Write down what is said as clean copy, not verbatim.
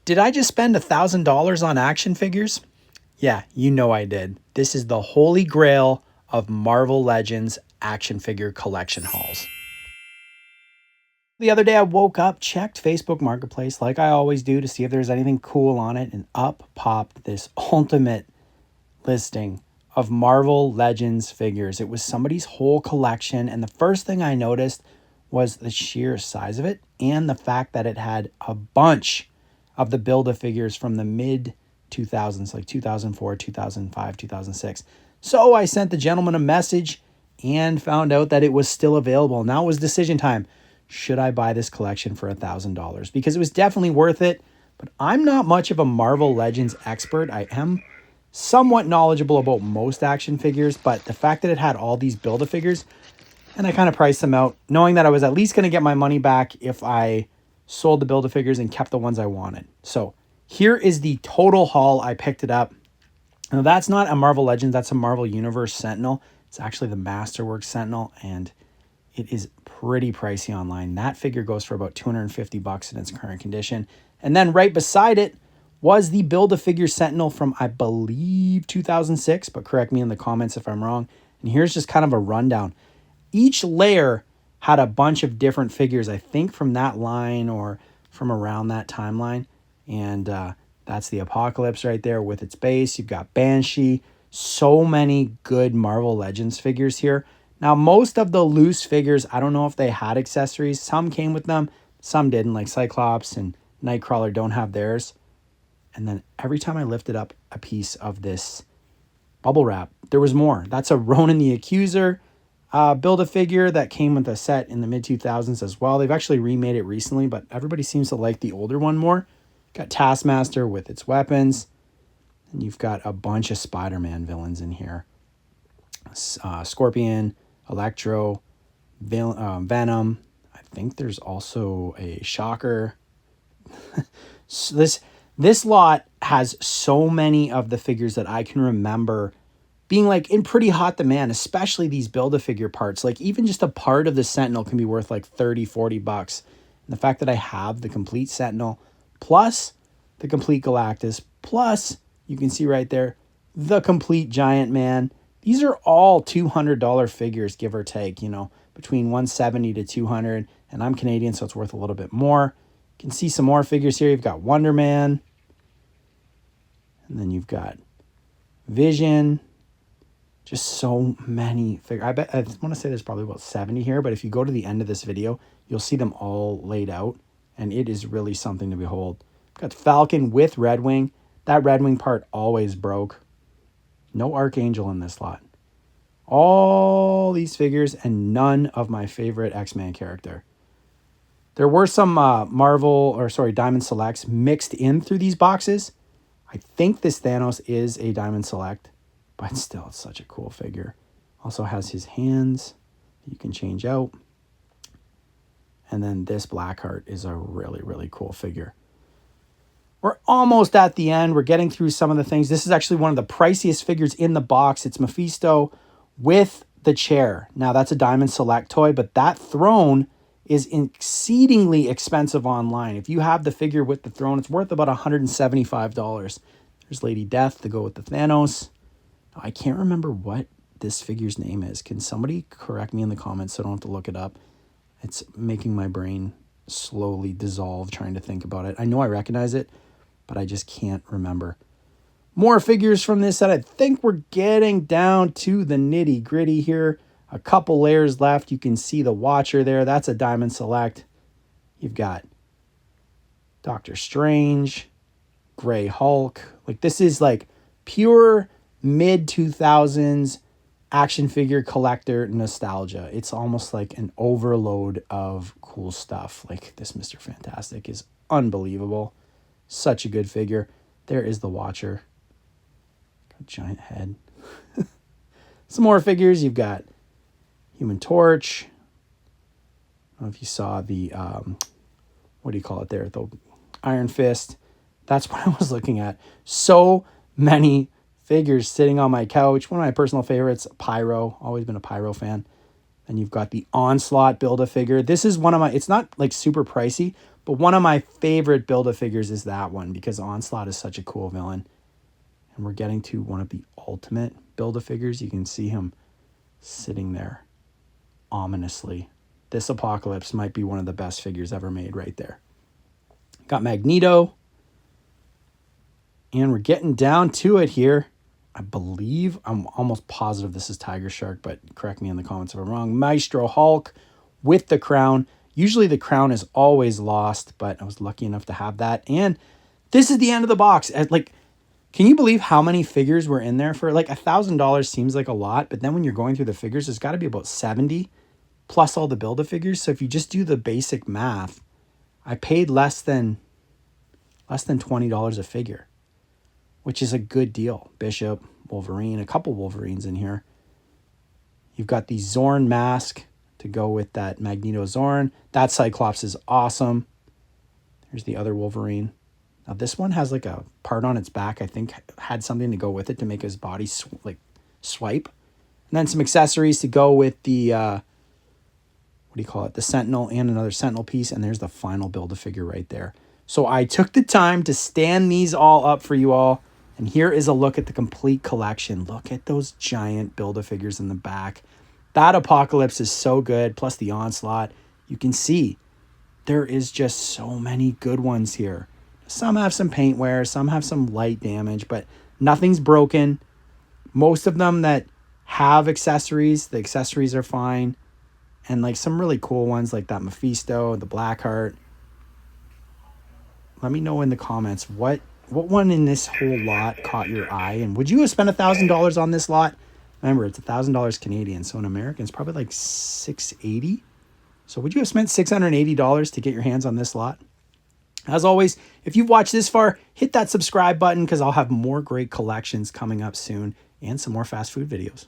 Did I just spend $1,000 on action figures? Yeah, you know I did. This is the holy grail of Marvel Legends action figure collection hauls. The other day I woke up, checked Facebook Marketplace like I always do to see if there's anything cool on it, and up popped this ultimate listing of Marvel Legends figures. It was somebody's whole collection, and the first thing I noticed was the sheer size of it and the fact that it had a bunch of the Build-A-Figures from the mid 2000s, like 2004, 2005, 2006. So I sent the gentleman a message and found out that it was still available. Now it was decision time. Should I buy this collection for $1,000? Because it was definitely worth it, but I'm not much of a Marvel Legends expert. I am somewhat knowledgeable about most action figures, but the fact that it had all these Build-A-Figures, and I kind of priced them out, knowing that I was at least going to get my money back if I sold the Build-A-Figures and kept the ones I wanted. So here is the total haul. I picked it up. Now that's not a Marvel Legends, that's a Marvel Universe Sentinel. It's actually the Masterworks Sentinel, and it is pretty pricey online. That figure goes for about $250 in its current condition. And then right beside it was the Build-A-Figure Sentinel from, I believe, 2006, but correct me in the comments if I'm wrong. And here's just kind of a rundown. Each layer had a bunch of different figures, I think from that line or from around that timeline. And that's the Apocalypse right there with its base. You've got Banshee. So many good Marvel Legends figures here. Now, most of the loose figures, I don't know if they had accessories. Some came with them, some didn't, like Cyclops and Nightcrawler don't have theirs. And then every time I lifted up a piece of this bubble wrap, there was more. That's a Ronan the Accuser Build-A-Figure that came with a set in the mid-2000s as well. They've actually remade it recently, but everybody seems to like the older one more. Got Taskmaster with its weapons. And you've got a bunch of Spider-Man villains in here. Scorpion, Electro, Venom. I think there's also a Shocker. So this lot has so many of the figures that I can remember being like in pretty hot demand, especially these Build-A-Figure parts. Like even just a part of the Sentinel can be worth like $30-40. And the fact that I have the complete Sentinel plus the complete Galactus plus, you can see right there, the complete Giant Man. These are all $200 figures, give or take, you know, between $170 to $200. And I'm Canadian, so it's worth a little bit more. You can see some more figures here. You've got Wonder Man. And then you've got Vision. Just so many figures. I want to say there's probably about 70 here, but if you go to the end of this video, you'll see them all laid out, and it is really something to behold. Got Falcon with Red Wing. That Red Wing part always broke. No Archangel in this lot. All these figures and none of my favorite X-Men character. There were some Diamond Selects mixed in through these boxes. I think this Thanos is a Diamond Select, but still, it's such a cool figure. Also has his hands you can change out. And then this Blackheart is a really, really cool figure. We're almost at the end. We're getting through some of the things. This is actually one of the priciest figures in the box. It's Mephisto with the chair. Now, that's a Diamond Select toy, but that throne is exceedingly expensive online. If you have the figure with the throne, it's worth about $175. There's Lady Death to go with the Thanos. I can't remember what this figure's name is. Can somebody correct me in the comments so I don't have to look it up? It's making my brain slowly dissolve trying to think about it. I know I recognize it, but I just can't remember. More figures from this set. I think we're getting down to the nitty gritty here. A couple layers left. You can see the Watcher there. That's a Diamond Select. You've got Doctor Strange, Grey Hulk. Like this is like pure mid-2000s action figure collector nostalgia. It's almost like an overload of cool stuff. Like this Mr. Fantastic is unbelievable. Such a good figure. There is the Watcher. Got a giant head. Some more figures. You've got Human Torch. I don't know if you saw the, what do you call it there? The Iron Fist. That's what I was looking at. So many figures sitting on my couch. One of my personal favorites, Pyro. Always been a Pyro fan. And you've got the Onslaught Build-A-Figure. This is one of my, it's not like super pricey, But one of my favorite Build-A-Figures is that one because Onslaught is such a cool villain. And we're getting to one of the ultimate Build-A-Figures. You can see him sitting there ominously. This Apocalypse might be one of the best figures ever made right there. Got Magneto. And we're getting down to it here. I believe, I'm almost positive this is Tiger Shark, but correct me in the comments if I'm wrong. Maestro Hulk with the crown. Usually the crown is always lost, but I was lucky enough to have that. And this is the end of the box. Like, can you believe how many figures were in there? For like $1,000 seems like a lot, but then when you're going through the figures, there's got to be about 70 plus all the Build-A-Figures. So if you just do the basic math, I paid less than $20 a figure, which is a good deal. Bishop, Wolverine, a couple Wolverines in here. You've got the Zorn mask to go with that Magneto Zorn. That Cyclops is awesome. There's the other Wolverine. Now this one has like a part on its back, I think had something to go with it to make his body swipe. And then some accessories to go with the, what do you call it? The Sentinel and another Sentinel piece. And there's the final Build-A-Figure right there. So I took the time to stand these all up for you all. And here is a look at the complete collection. Look at those giant Build-A-Figures in the back. That Apocalypse is so good, plus the Onslaught. You can see there is just so many good ones here. Some have some paint wear, some have some light damage, but nothing's broken. Most of them that have accessories, the accessories are fine. And like some really cool ones like that Mephisto, the Blackheart. Let me know in the comments what one in this whole lot caught your eye, and would you have spent $1,000 on this lot? Remember, it's $1,000 Canadian, so in American, it's probably like $680. So would you have spent $680 to get your hands on this lot? As always, if you've watched this far, hit that subscribe button because I'll have more great collections coming up soon and some more fast food videos.